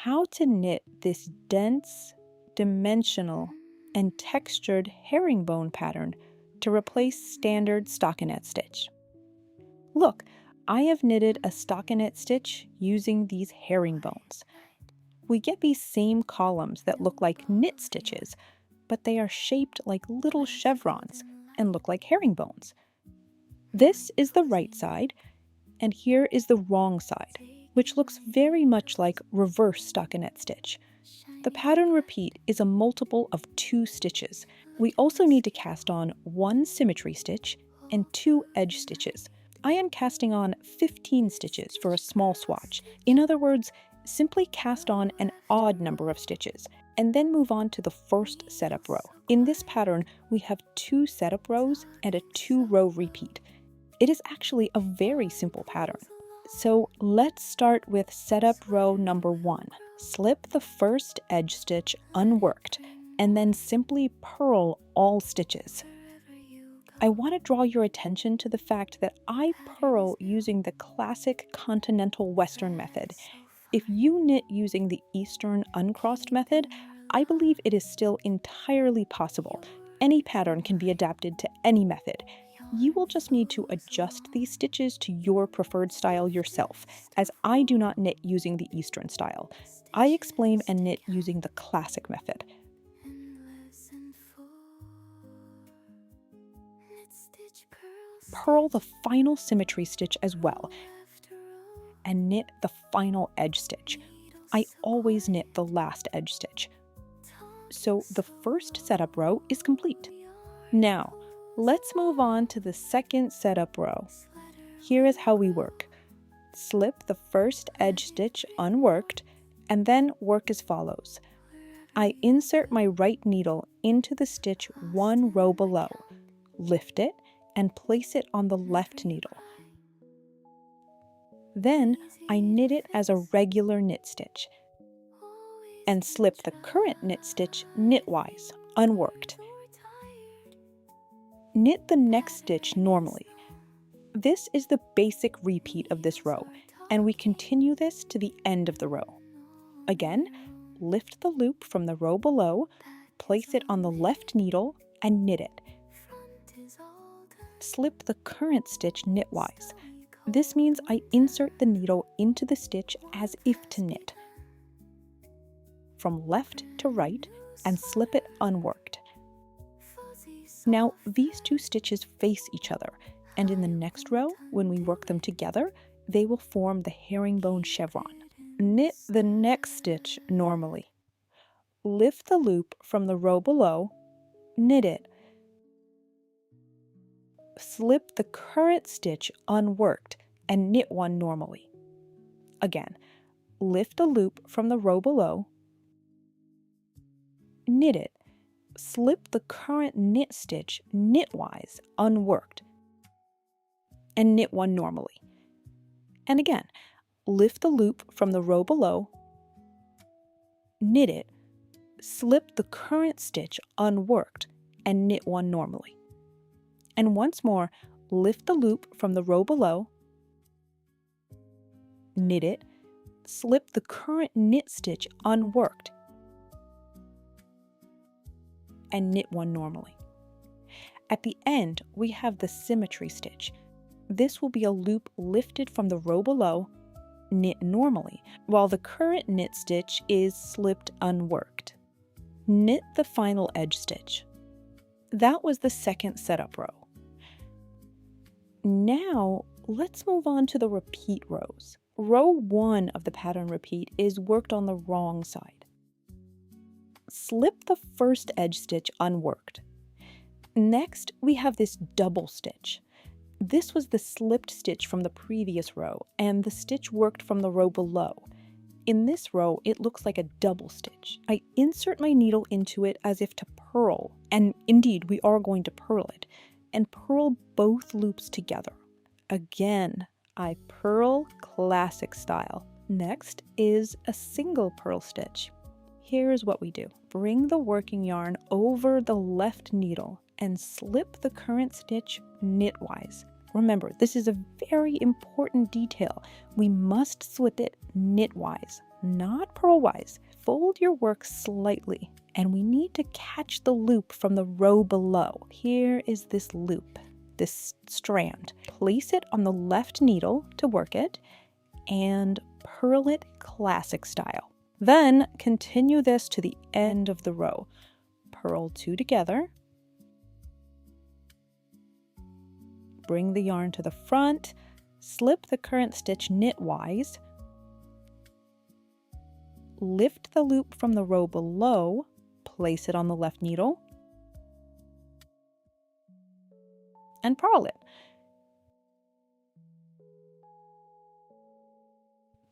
how to knit this dense, dimensional, and textured herringbone pattern to replace standard stockinette stitch. Look, I have knitted a stockinette stitch using these herringbones. We get these same columns that look like knit stitches, but they are shaped like little chevrons and look like herringbones. This is the right side, and here is the wrong side, which looks very much like reverse stockinette stitch. The pattern repeat is a multiple of 2 stitches. We also need to cast on 1 symmetry stitch and 2 edge stitches. I am casting on 15 stitches for a small swatch. In other words, simply cast on an odd number of stitches, and then move on to the first setup row. In this pattern, we have 2 setup rows and a 2-row repeat. It is actually a very simple pattern. So let's start with setup row number 1. Slip the first edge stitch unworked, and then simply purl all stitches. I want to draw your attention to the fact that I purl using the classic continental Western method. If you knit using the Eastern uncrossed method, I believe it is still entirely possible. Any pattern can be adapted to any method. You will just need to adjust these stitches to your preferred style yourself, as I do not knit using the Eastern style. I explain and knit using the classic method. Purl the final symmetry stitch as well, and knit the final edge stitch. I always knit the last edge stitch. So the first setup row is complete. Now, let's move on to the second setup row. Here is how we work. Slip the first edge stitch unworked, and then work as follows. I insert my right needle into the stitch 1 row below, lift it, and place it on the left needle. Then I knit it as a regular knit stitch, and slip the current knit stitch knitwise, unworked. Knit the next stitch normally. This is the basic repeat of this row, and we continue this to the end of the row. Again, lift the loop from the row below, place it on the left needle, and knit it. Slip the current stitch knitwise. This means I insert the needle into the stitch as if to knit, from left to right, and slip it unworked. Now, these 2 stitches face each other, and in the next row, when we work them together, they will form the herringbone chevron. Knit the next stitch normally. Lift the loop from the row below, knit it. Slip the current stitch unworked and knit one normally. Again, lift a loop from the row below, knit it. Slip the current knit stitch knitwise unworked and knit one normally. And again, lift the loop from the row below, knit it, slip the current stitch unworked and knit one normally. And once more, lift the loop from the row below, knit it, slip the current knit stitch unworked and knit one normally. At the end, we have the symmetry stitch. This will be a loop lifted from the row below, knit normally, while the current knit stitch is slipped unworked. Knit the final edge stitch. That was the second setup row. Now, let's move on to the repeat rows. Row 1 of the pattern repeat is worked on the wrong side. Slip the first edge stitch unworked. Next, we have this double stitch. This was the slipped stitch from the previous row, and the stitch worked from the row below. In this row, it looks like a double stitch. I insert my needle into it as if to purl, and indeed, we are going to purl it, and purl both loops together. Again, I purl classic style. Next is a single purl stitch. Here's what we do. Bring the working yarn over the left needle and slip the current stitch knitwise. Remember, this is a very important detail. We must slip it knitwise. not purlwise. Fold your work slightly, and we need to catch the loop from the row below. Here is this loop, this strand. Place it on the left needle to work it, and purl it classic style. Then continue this to the end of the row. Purl 2 together. Bring the yarn to the front, slip the current stitch knitwise, lift the loop from the row below, place it on the left needle, and purl it.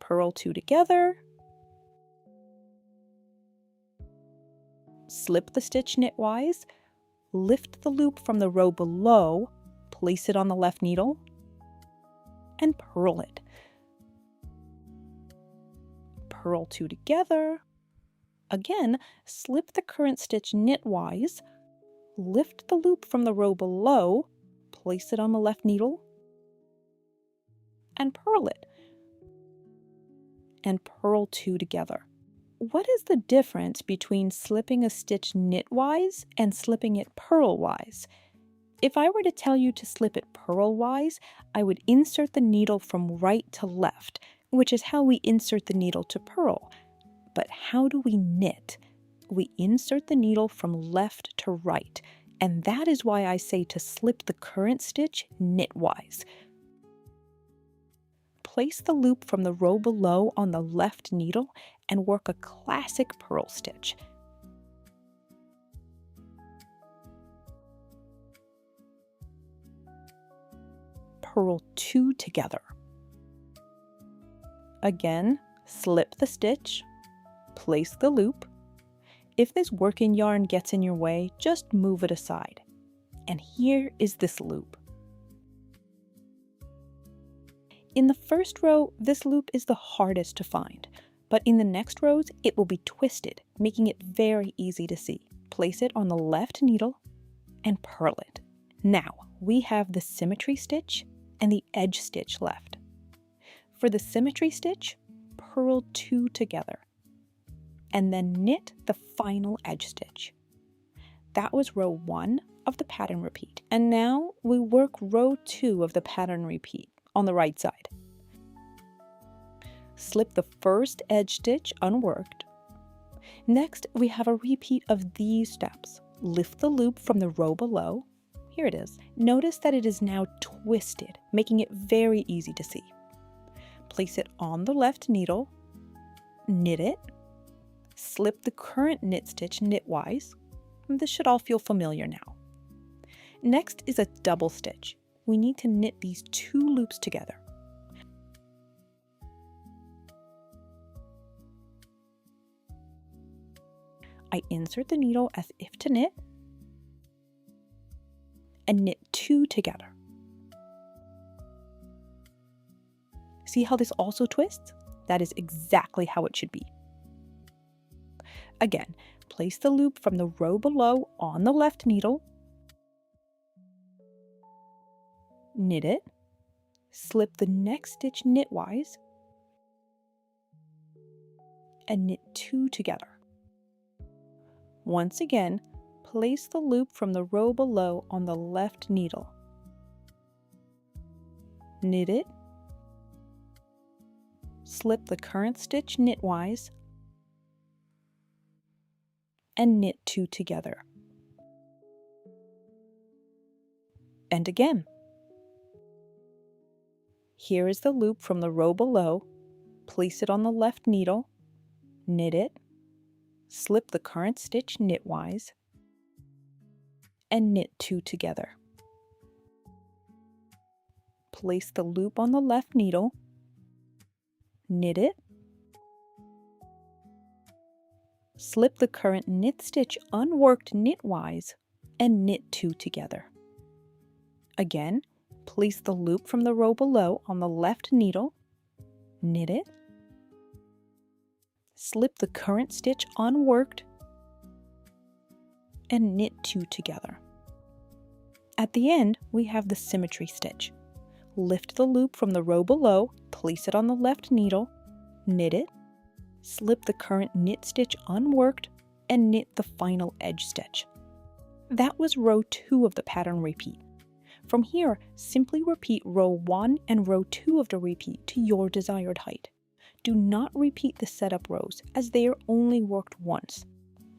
Purl 2 together, slip the stitch knitwise, lift the loop from the row below, place it on the left needle, and purl it. Purl 2 together. Again, slip the current stitch knitwise, lift the loop from the row below, place it on the left needle, and purl it. And purl 2 together. What is the difference between slipping a stitch knitwise and slipping it purlwise? If I were to tell you to slip it purlwise, I would insert the needle from right to left, which is how we insert the needle to purl. But how do we knit? We insert the needle from left to right, and that is why I say to slip the current stitch knitwise. Place the loop from the row below on the left needle and work a classic purl stitch. Purl 2 together. Again, slip the stitch, place the loop. If this working yarn gets in your way, just move it aside. And here is this loop. In the first row, this loop is the hardest to find, but in the next rows, it will be twisted, making it very easy to see. Place it on the left needle and purl it. Now, we have the symmetry stitch and the edge stitch left. For the symmetry stitch, purl 2 together, and then knit the final edge stitch. That was row 1 of the pattern repeat, and now we work row 2 of the pattern repeat on the right side. Slip the first edge stitch unworked. Next, we have a repeat of these steps. Lift the loop from the row below. Here it is. Notice that it is now twisted, making it very easy to see. Place it on the left needle, knit it, slip the current knit stitch knitwise. This should all feel familiar now. Next is a double stitch. We need to knit these 2 loops together. I insert the needle as if to knit and knit 2 together. See how this also twists? That is exactly how it should be. Again, place the loop from the row below on the left needle, knit it, slip the next stitch knitwise, and knit 2 together. Once again, place the loop from the row below on the left needle, knit it, slip the current stitch knitwise, and knit 2 together. And again. Here is the loop from the row below. Place it on the left needle, knit it, slip the current stitch knitwise, and knit 2 together. Place the loop on the left needle, knit it, slip the current knit stitch unworked knitwise, and knit 2 together. Again, place the loop from the row below on the left needle, knit it, slip the current stitch unworked, and knit 2 together. At the end, we have the symmetry stitch. Lift the loop from the row below, place it on the left needle, knit it, slip the current knit stitch unworked, and knit the final edge stitch. That was row 2 of the pattern repeat. From here, simply repeat row 1 and row 2 of the repeat to your desired height. Do not repeat the setup rows, as they are only worked once.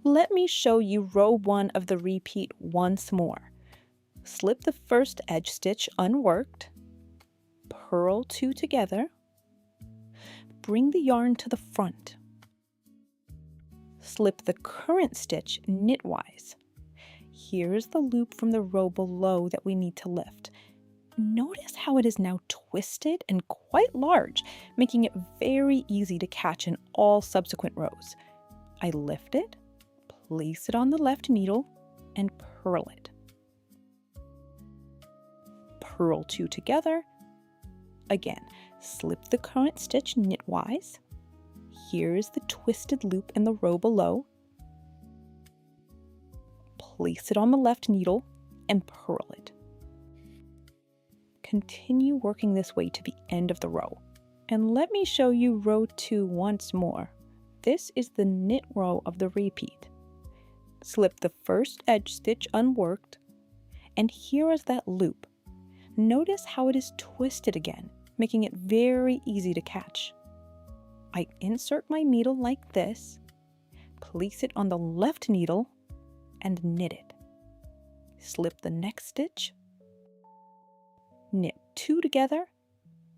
Let me show you row 1 of the repeat once more. Slip the first edge stitch unworked, purl 2 together, bring the yarn to the front, slip the current stitch knitwise. Here's the loop from the row below that we need to lift. Notice how it is now twisted and quite large, making it very easy to catch in all subsequent rows. I lift it, place it on the left needle, and purl it. Purl 2 together. Again, slip the current stitch knitwise. Here's the twisted loop in the row below. Place it on the left needle and purl it. Continue working this way to the end of the row. And let me show you row 2 once more. This is the knit row of the repeat. Slip the first edge stitch unworked, and here is that loop. Notice how it is twisted again, making it very easy to catch. I insert my needle like this, place it on the left needle, and knit it. Slip the next stitch, knit 2 together,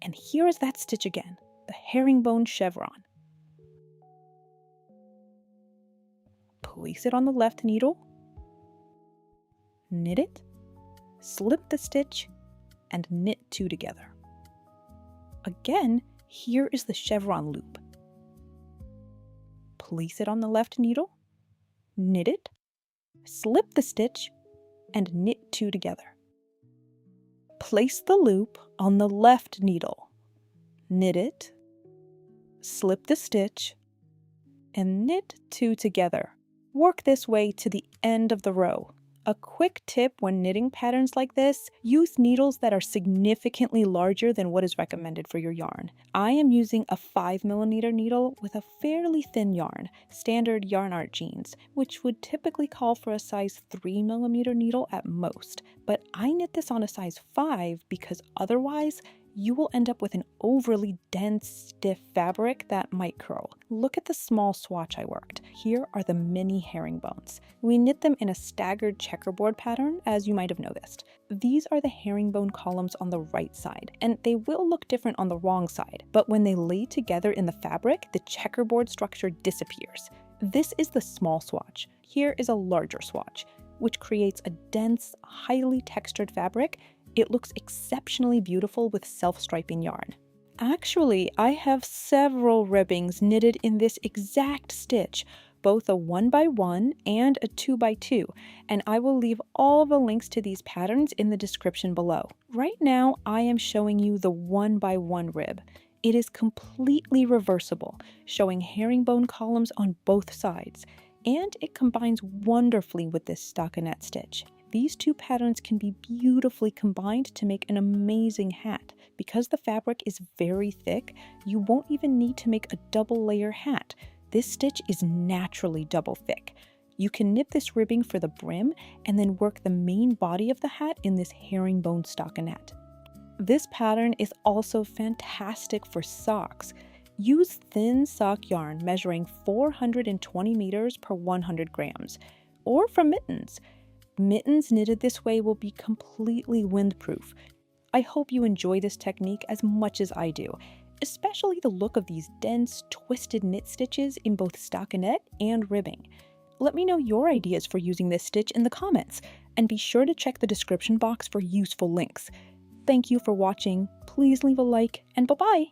and here is that stitch again, the herringbone chevron. Place it on the left needle, knit it, slip the stitch, and knit 2 together. Again, here is the chevron loop. Place it on the left needle, knit it, slip the stitch, and knit 2 together. Place the loop on the left needle, knit it, slip the stitch, and knit 2 together. Work this way to the end of the row. A quick tip when knitting patterns like this, use needles that are significantly larger than what is recommended for your yarn. I am using a 5mm needle with a fairly thin yarn, standard yarn art jeans, which would typically call for a size 3mm needle at most, but I knit this on a size 5 because otherwise you will end up with an overly dense, stiff fabric that might curl. Look at the small swatch I worked. Here are the mini herringbones. We knit them in a staggered checkerboard pattern, as you might have noticed. These are the herringbone columns on the right side, and they will look different on the wrong side, but when they lay together in the fabric, the checkerboard structure disappears. This is the small swatch. Here is a larger swatch, which creates a dense, highly textured fabric. It looks exceptionally beautiful with self-striping yarn. Actually, I have several ribbings knitted in this exact stitch, both a 1x1 and a 2x2, and I will leave all the links to these patterns in the description below. Right now, I am showing you the 1x1 rib. It is completely reversible, showing herringbone columns on both sides, and it combines wonderfully with this stockinette stitch. These two patterns can be beautifully combined to make an amazing hat. Because the fabric is very thick, you won't even need to make a double layer hat. This stitch is naturally double thick. You can knit this ribbing for the brim and then work the main body of the hat in this herringbone stockinette. This pattern is also fantastic for socks. Use thin sock yarn measuring 420 meters per 100 grams, or for mittens. Mittens knitted this way will be completely windproof. I hope you enjoy this technique as much as I do, especially the look of these dense, twisted knit stitches in both stockinette and ribbing. Let me know your ideas for using this stitch in the comments, and be sure to check the description box for useful links. Thank you for watching, please leave a like, and bye-bye!